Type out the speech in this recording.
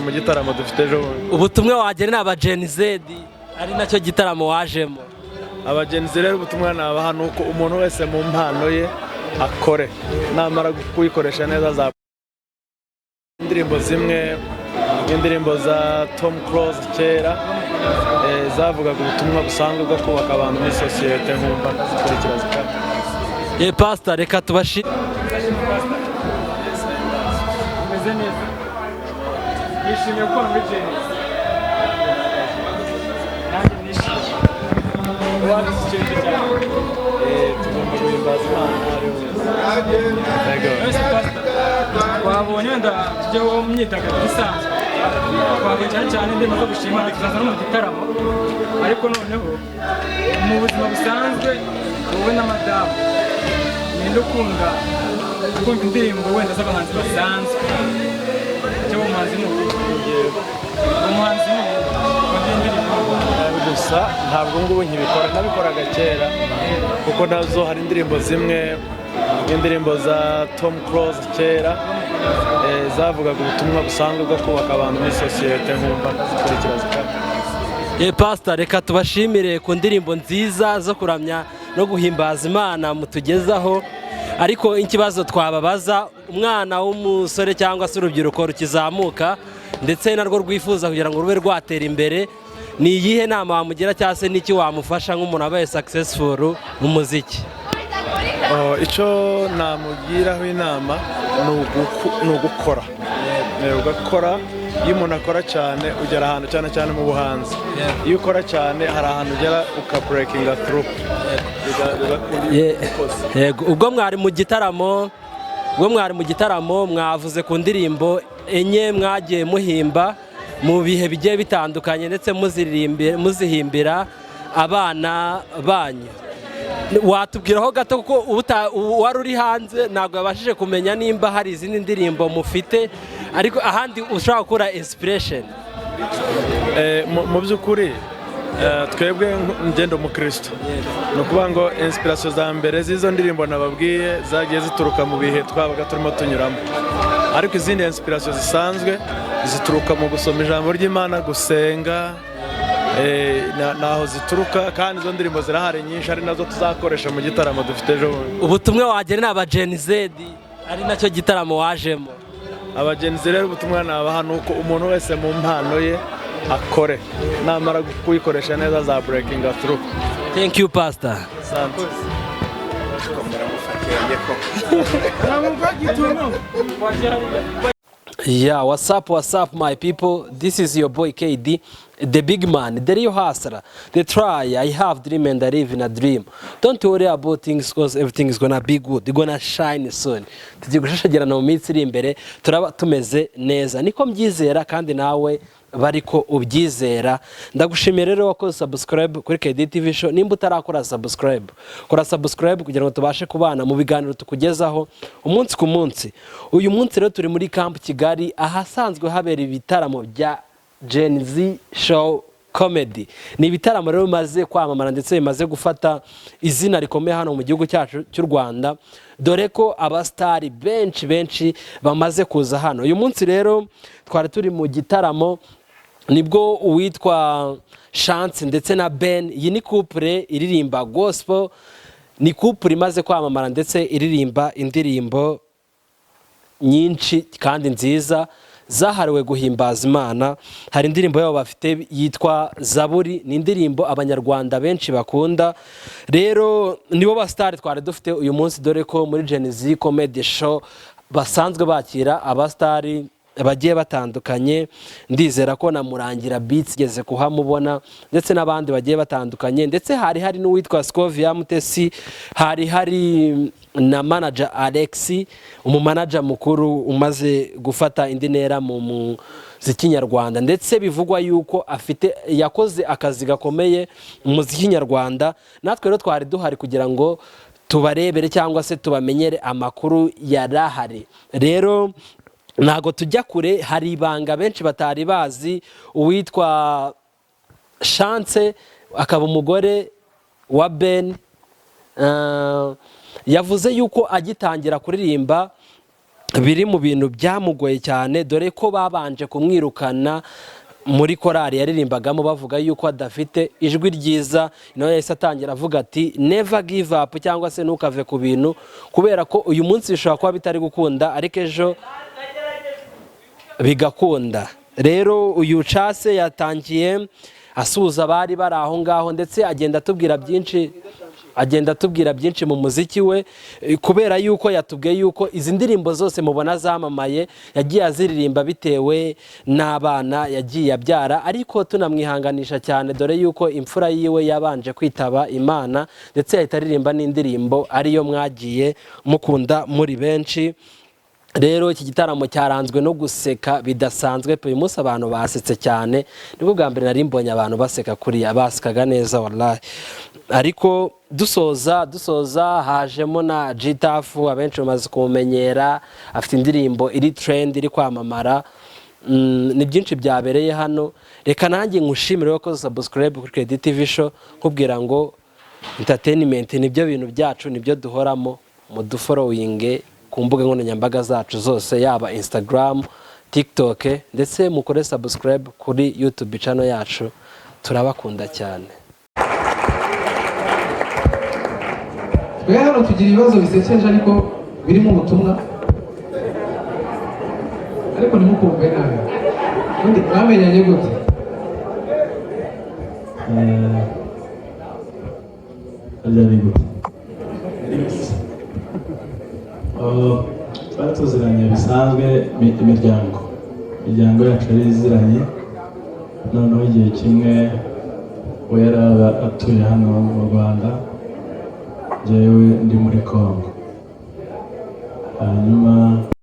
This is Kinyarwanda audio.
mu gitaramo dufite ejo. Ubutumwa wagera n'aba Gen Z ari nacyo gitaramo wajemo. Aba Gen Z rero ubutumwa nabaha nuko umuntu wese mu mpano ye akore, namara kuyikoresha neza za indirimbo zimwe, indirimbo za Tom Close kera zavugaga ubutumwa busanzwe bwo kubaka abantu muri societe nkumva zikurikira zikaba. Pastor reka tubashi Yishimiye ko muri Gen Z. Nanjye nishimiye. Wabishyikirije cyane. Tugomba guhimbaza Imana. Wabonye wenda tujye mu myidagaduro isanzwe. Twabonye cyane cyane ndimo zo gushimana tuzaza no mu gitaramo. Ariko noneho mu buzima busanzwe wowe na madamu ninde ukunda indirimbo wenda z'abahanzi basanzwe. Gusa ntabwo ngubu nkibikora, nabikoraga kera kuko nazo hari indirimbo zimwe, indirimbo za Tom Close kera zavugaga ubutumwa busanzwe bwo kubaka abantu muri societe nkumva zikurikira zikaba. Pastor reka tubashimire ku ndirimbo nziza zo kuramya no guhimbaza Imana mutugezaho. Ariko ikibazo twababaza, umwana w'umusore cyangwa se urubyiruko rukizamuka ndetse narwo rwifuza kugira ngo rube rwatera imbere, ni iyihe nama wamugira cyangwa se n'iki wamufasha nk'umuntu abaye successful mu muziki? Icyo namugiraho inama ni ugukora. Ugakora, iyo umuntu akora cyane ugera ahantu cyane cyane mu buhanzi. Iyo ukora cyane hari ahantu ugera ukaburekinga through. Ubwo mwari mu gitaramo mwavuze ku ndirimbo enye mwagiye muhimba mu bihe bigiye bitandukanye ndetse muzihimbira abana banyu. Watubwiraho gato kuko wari uri hanze ntabwo yabashije kumenya nimba hari izindi ndirimbo mufite, ariko ahandi ushobora gukora inspiration. Mu by'ukuri twebwe ngendo mu Kristo, ni ukuvuga ngo inspiration za mbere z'izo ndirimbo nababwiye zagiye zituruka mu bihe twabaga turimo tunyuramo, ariko izindi inspiration zisanzwe zituruka mu gusoma ijambo ry'Imana, gusenga, naho zituruka, kandi izo ndirimbo zirahari nyinshi ari nazo tuzakoresha mu gitaramo dufite ejo. Ubutumwa wagera n'aba Gen Z ari nacyo gitaramo wajemo. Aba Gen Z rero ubutumwa nabaha nuko umuntu wese mu mpano ye akore, namara kuyikoresha neza za breaking through. Thank you Pastor. Yeah, what's up my people? This is your boy KD, the big man, the real hustler, the try. I have dream and I live in a dream. Don't worry about things because everything is gonna be good. You're gonna shine soon. Tugiye gushashagirana mu minsi iri imbere, turaba tumeze neza. Niko mbyizera kandi nawe bariko ubyizera. Ndagushimiye rero wakoze subscribe kuri KEIDTV show. Nimba utarakora subscribe, kora subscribe kugira ngo tubashe kubana mu biganiro tukugezaho umunsi ku munsi. Uyu munsi rero turi muri camp Kigali ahasanzwe habera ibitaramo bya Gen Z show comedy. Ni ibitaramo rero bimaze kwamamara ndetse bimaze gufata izina rikomeye hano mu gihugu cyacu cy'u Rwanda, dore ko abastari benshi bamaze kuza hano. Uyu munsi rero twari turi mu gitaramo, nibwo uwitwa Chance ndetse na Ben, iyi ni couple iririmba gospel, ni couple imaze kwamamara ndetse iririmba indirimbo nyinshi kandi nziza zahariwe guhimbaza Imana. Hari indirimbo yabo bafite yitwa Zaburi, ni indirimbo abanyarwanda benshi bakunda. Rero nibo bastari twari dufite uyu munsi, dore ko muri Gen Z comedy show basanzwe bakira abastari bagiye batandukanye. Ndizera ko na Murangira Beats geze kuhamubona ndetse n'abandi bagiye batandukanye, ndetse hari n'uwitwa Scovia Mutesi, hari na manager Alexi, umumanager mukuru umaze gufata indi ntera mu muziki nyarwanda, ndetse bivugwa yuko yakoze akazi gakomeye mu muziki nyarwanda. Natwe rero twari duhari kugira ngo tubarebere cyangwa se tubamenyere amakuru yarahari. Rero ntago tujya kure, hari ibanga benshi batari bazi. Uwitwa Chance akaba umugore wa Ben, yavuze yuko agitangira kuririmba biri mu bintu byamugoye cyane, dore ko babanje kumwirukana muri korali yaririmbagamo bavuga yuko adafite ijwi ryiza. nawe yahise atangira avuga ati never give up, cyangwa se ntukave ku bintu, kubera ko uyu munsi bishobora kuba bitari gukunda ariko ejo bigakunda. Rero uyu Chase yatangiye asuhuza abari bari aho ngaho, ndetse agenda atubwira byinshi mu muziki we, kubera yuko yatubwiye yuko izi ndirimbo zose mubona zamamaye yagiye aziririmba bitewe n'abana yagiye abyara, ariko tunamwihanganisha cyane dore yuko imfura yiwe yabanje kwitaba Imana, ndetse yahita aririmba n'indirimbo ariyo mwagiye mukunda muri benshi. Rero iki gitaramo cyaranzwe no guseka bidasanzwe pe, uyu munsi abantu basetse cyane, nibwo bwa mbere nari mbonye abantu baseka kuriya, basekaga neza wallahi. Ariko dusoza hajemo na Gitafu, abenshi bamaze kumumenyera, afite indirimbo iri trend iri kwamamara. Ni byinshi byabereye hano, reka nanjye nkushimire ko subscribe kuri KEIDTV show, nkubwira ngo entertainment nibyo bintu byacu, nibyo duhoramo, mudufollowing ku mbuga nkoranyambaga zacu zose, yaba Instagram, TikTok, ndetse mukore subscribe kuri YouTube channel yacu. Turabakunda cyane. Twe hano tugira ibibazo bisekeje ariko birimo ubutumwa, ariko ntimukumve nabi. Undi mwamenyanye gute? Ajyanye gute? Twari tuziranye bisanzwe, imiryango yacu yari iziranye, noneho igihe kimwe we yari atuye hano mu Rwanda, njyewe ndi muri Congo, hanyuma